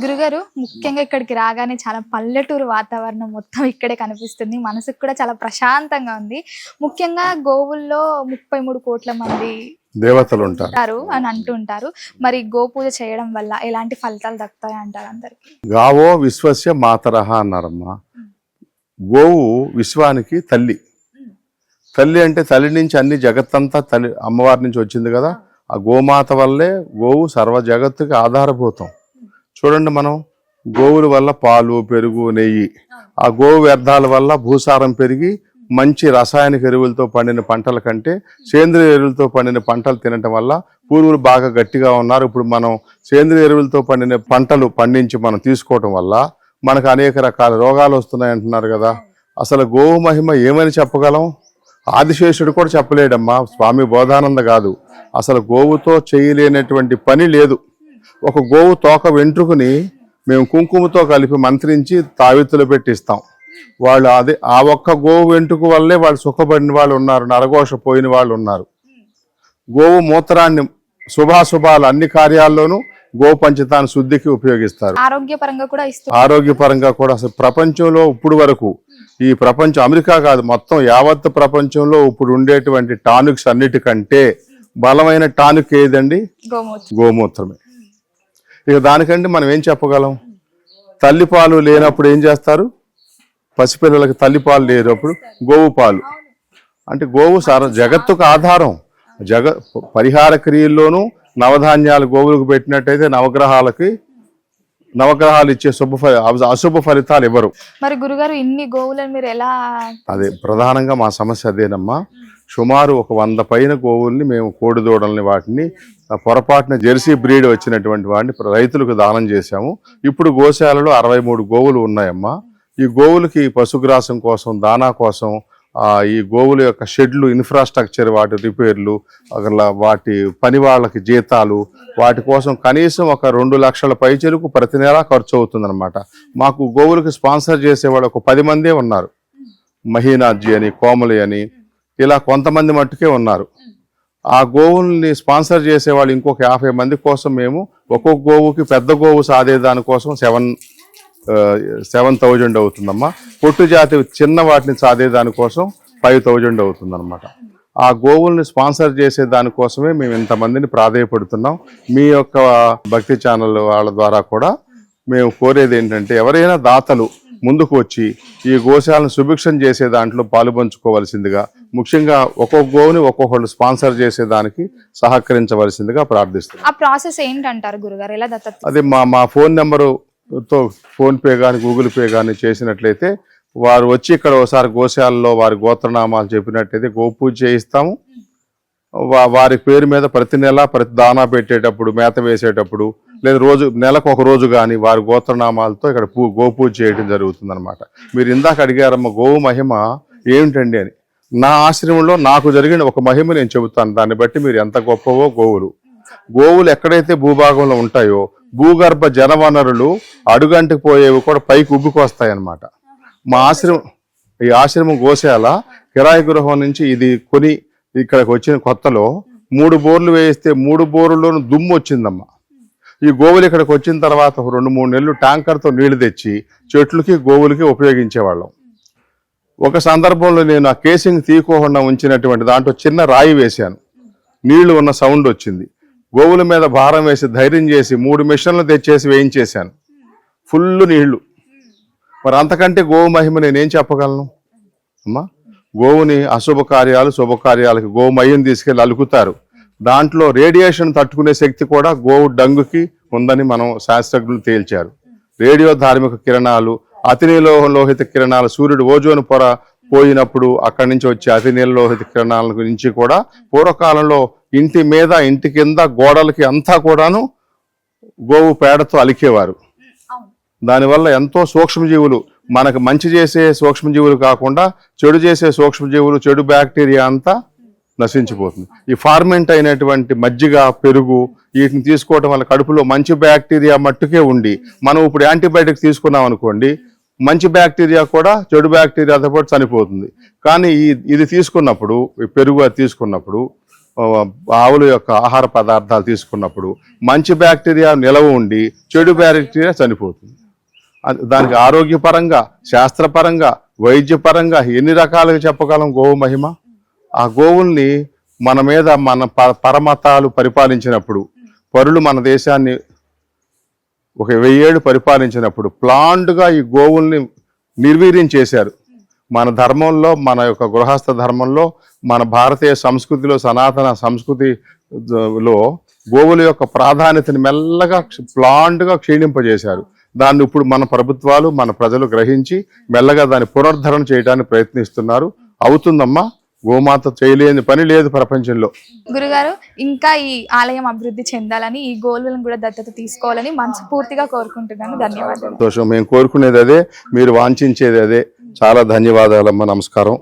గురుగారు ముఖ్యంగా ఇక్కడికి రాగానే చాలా పల్లెటూరు వాతావరణం మొత్తం ఇక్కడే కనిపిస్తుంది. మనసుకు కూడా చాలా ప్రశాంతంగా ఉంది. ముఖ్యంగా గోవుల్లో 33 కోట్ల మంది దేవతలు ఉంటారు అని అంటుంటారు. మరి గోపూజ చేయడం వల్ల ఎలాంటి ఫలితాలు దక్కుతాయి అంటారు అందరికి? గావో విశ్వస్య మాతరహ అన్నారమ్మా. గోవు విశ్వానికి తల్లి. తల్లి అంటే తల్లి నుంచి అన్ని జగత్తంతా తల్లి అమ్మవారి నుంచి వచ్చింది కదా. ఆ గోమాత వల్లే గోవు సర్వ జగత్తుకి ఆధారభూతం. చూడండి, మనం గోవుల వల్ల పాలు, పెరుగు, నెయ్యి, ఆ గోవు వ్యర్థాల వల్ల భూసారం పెరిగి మంచి రసాయనిక ఎరువులతో పండిన పంటల కంటే సేంద్రియ ఎరువులతో పండిన పంటలు తినటం వల్ల పూర్వులు బాగా గట్టిగా ఉన్నారు. ఇప్పుడు మనం సేంద్రియ ఎరువులతో పండిన పంటలు పండించి మనం తీసుకోవటం వల్ల మనకు అనేక రకాల రోగాలు వస్తున్నాయి అంటున్నారు కదా. అసలు గోవు మహిమ ఏమని చెప్పగలం? ఆదిశేషుడు కూడా చెప్పలేడమ్మా. స్వామి బోధానంద కాదు, అసలు గోవుతో చేయలేనటువంటి పని లేదు. ఒక గోవు తోక వెంట్రుకుని మేము కుంకుమతో కలిపి మంత్రించి తావిత్తులు పెట్టిస్తాం. వాళ్ళు అదే ఆ ఒక్క గోవు వెంట్రుకు వల్లే వాళ్ళు సుఖపడిన వాళ్ళు ఉన్నారు, నరఘోష పోయిన వాళ్ళు ఉన్నారు. గోవు మూత్రాన్ని శుభాశుభాలు అన్ని కార్యాల్లోనూ గోవు పంచతాన్ని శుద్ధికి ఉపయోగిస్తారు. ఆరోగ్యపరంగా కూడా అసలు ప్రపంచంలో ఇప్పుడు వరకు ఈ ప్రపంచం, అమెరికా కాదు, మొత్తం యావత్ ప్రపంచంలో ఇప్పుడు ఉండేటువంటి టానిక్స్ అన్నిటికంటే బలమైన టానిక్ ఏదండి? గోమూత్రమే. ఇక దానికంటే మనం ఏం చెప్పగలం? తల్లిపాలు లేనప్పుడు ఏం చేస్తారు? పసిపిల్లలకి తల్లిపాలు లేనప్పుడు గోవు పాలు. అంటే గోవు జగత్తుకు ఆధారం. పరిహార క్రియల్లోనూ నవధాన్యాలు గోవులకు పెట్టినట్టయితే నవగ్రహాలు ఇచ్చే అశుభ ఫలితాలు ఇవ్వరు. మరి గురుగారు ఇన్ని గోవులను మీరు ఎలా? అదే ప్రధానంగా మా సమస్య అదేనమ్మా. సుమారు ఒక 100 పైన గోవుల్ని మేము కోడిదూడల్ని వాటిని పొరపాటున జెర్సీ బ్రీడ్ వచ్చినటువంటి వాటిని రైతులకు దానం చేశాము. ఇప్పుడు గోశాలలో 63 గోవులు ఉన్నాయమ్మా. ఈ గోవులకి పశుగ్రాసం కోసం, దానా కోసం, ఈ గోవుల యొక్క షెడ్లు, ఇన్ఫ్రాస్ట్రక్చర్, వాటి రిపేర్లు, వాటి పని వాళ్ళకి జీతాలు, వాటి కోసం కనీసం ఒక 2 లక్షల పైచలకు ప్రతి నెల ఖర్చు అవుతుందన్నమాట. మాకు గోవులకి స్పాన్సర్ చేసేవాళ్ళు ఒక 10 మందే ఉన్నారు. మహీనాథ్జీ అని, కోమలి అని, ఇలా కొంతమంది మట్టుకే ఉన్నారు. ఆ గోవుల్ని స్పాన్సర్ చేసేవాళ్ళు ఇంకొక 50 మంది కోసం మేము ఒక్కొక్క గోవుకి పెద్ద గోవు సాదే దానికోసం 7,000 అవుతుందమ్మా. పొట్టు జాతి చిన్న వాటిని సాదే దానికోసం 5,000 అవుతుందన్నమాట. ఆ గోవుల్ని స్పాన్సర్ చేసే దానికోసమే మేము ఇంతమందిని ప్రాధేయపడుతున్నాం. మీ యొక్క భక్తి ఛానల్ వాళ్ళ ద్వారా కూడా మేము కోరేది ఏంటంటే, ఎవరైనా దాతలు ముందుకు వచ్చి ఈ గోశాలను సుభిక్షం చేసే దాంట్లో పాలు పంచుకోవలసిందిగా, ముఖ్యంగా ఒక్కొక్క గోవుని ఒక్కొక్కళ్ళు స్పాన్సర్ చేసేదానికి సహకరించవలసిందిగా ప్రార్థిస్తున్నాం. ఆ ప్రాసెస్ ఏంటంటారు గురుగారు? ఎలా దత్తత? అది మా ఫోన్ నెంబరుతో ఫోన్పే కానీ గూగుల్ పే కానీ చేసినట్లయితే వారు వచ్చి ఇక్కడ ఒకసారి గోశాలలో వారి గోత్రనామాలు చెప్పినట్టయితే గోపూజ చేయిస్తాము. వారి పేరు మీద ప్రతి నెల ప్రతి దానా పెట్టేటప్పుడు, మేత వేసేటప్పుడు, లేదా నెలకు ఒక రోజు కానీ వారి గోత్రనామాలతో ఇక్కడ గోపూజ చేయడం జరుగుతుంది అనమాట. మీరు ఇందాక అడిగారమ్మ గోవు మహిమ ఏమిటండి అని. నా ఆశ్రమంలో నాకు జరిగిన ఒక మహిమ నేను చెబుతాను. దాన్ని బట్టి మీరు ఎంత గొప్పవో. గోవులు ఎక్కడైతే భూభాగంలో ఉంటాయో భూగర్భ జనవనరులు అడుగంటికి పోయేవి కూడా పైకి ఉబ్బుకొస్తాయి అన్నమాట. ఈ ఆశ్రమం గోశాల కిరాయి గృహం నుంచి ఇది కొని ఇక్కడికి వచ్చిన కొత్తలో 3 బోర్లు వేయిస్తే 3 బోర్లలోనూ దుమ్ము వచ్చిందమ్మా. ఈ గోవులు ఇక్కడికి వచ్చిన తర్వాత 2-3 నెలలు ట్యాంకర్తో నీళ్లు తెచ్చి చెట్లకి, గోవులకి ఉపయోగించేవాళ్ళం. ఒక సందర్భంలో నేను ఆ కేసింగ్ తీయకోకుండా ఉంచినటువంటి దాంట్లో చిన్న రాయి వేశాను. నీళ్లు ఉన్న సౌండ్ వచ్చింది. గోవుల మీద భారం వేసి ధైర్యం చేసి 3 మిషన్లు తెచ్చేసి వేయించేశాను. ఫుల్ నీళ్లు. మరి అంతకంటే గోవు మహిమ నేనేం చెప్పగలను అమ్మా? గోవుని అశుభ కార్యాలు, శుభకార్యాలకి గోమయ్యని తీసుకెళ్ళి అలుకుతారు. దాంట్లో రేడియేషన్ తట్టుకునే శక్తి కూడా గోవు డంగుకి ఉందని మనం శాస్త్రజ్ఞులు తేల్చారు. రేడియో ధార్మిక కిరణాలు, అతినీలోహిత కిరణాలు, సూర్యుడు ఓజోన్ పొర పోయినప్పుడు అక్కడి నుంచి వచ్చే అతినీలోహిత కిరణాల గురించి కూడా పూర్వకాలంలో ఇంటి మీద, ఇంటి కింద, గోడలకి అంతా కూడాను గోవు పేడతో అలికేవారు. దానివల్ల ఎంతో సూక్ష్మజీవులు, మనకు మంచి చేసే సూక్ష్మజీవులు కాకుండా చెడు చేసే సూక్ష్మజీవులు, చెడు బ్యాక్టీరియా అంతా నశించిపోతుంది. ఈ ఫార్మెంట్ అయినటువంటి మజ్జిగ, పెరుగు వీటిని తీసుకోవడం వల్ల కడుపులో మంచి బ్యాక్టీరియా మట్టుకే ఉండి, మనం ఇప్పుడు యాంటీబయాటిక్స్ తీసుకున్నాం అనుకోండి, మంచి బ్యాక్టీరియా కూడా చెడు బ్యాక్టీరియాతో పాటు చనిపోతుంది. కానీ ఇది తీసుకున్నప్పుడు, ఈ పెరుగు అది తీసుకున్నప్పుడు ఆవుల యొక్క ఆహార పదార్థాలు తీసుకున్నప్పుడు మంచి బ్యాక్టీరియా నిలవ ఉండి చెడు బ్యాక్టీరియా చనిపోతుంది. దానికి ఆరోగ్యపరంగా, శాస్త్రపరంగా, వైద్యపరంగా ఎన్ని రకాలుగా చెప్పగలం గోవు మహిమ. ఆ గోవుల్ని మన మీద మన పరమతాలు పరిపాలించినప్పుడు, పరులు మన దేశాన్ని ఒక 1000 ఏళ్ళు పరిపాలించినప్పుడు ప్లాండ్గా ఈ గోవుల్ని నిర్వీర్యం చేశారు. మన ధర్మంలో, మన యొక్క గృహస్థ ధర్మంలో, మన భారతీయ సంస్కృతిలో, సనాతన సంస్కృతిలో గోవుల యొక్క ప్రాధాన్యతని మెల్లగా ప్లాండ్గా క్షీణింపజేశారు. దాన్ని ఇప్పుడు మన ప్రభుత్వాలు, మన ప్రజలు గ్రహించి మెల్లగా దాన్ని పునరుద్ధరణ చేయడానికి ప్రయత్నిస్తున్నారు. అవుతుందమ్మా, గోమాత చేయలేని పని లేదు ప్రపంచంలో. గురుగారు, ఇంకా ఈ ఆలయం అభివృద్ధి చెందాలని, ఈ గోవులను కూడా దత్తత తీసుకోవాలని మనస్ఫూర్తిగా కోరుకుంటున్నాను. ధన్యవాదాలు. సంతోషం. మేము కోరుకునేది అదే, మీరు వాంఛించేది అదే. చాలా ధన్యవాదాలమ్మా. నమస్కారం.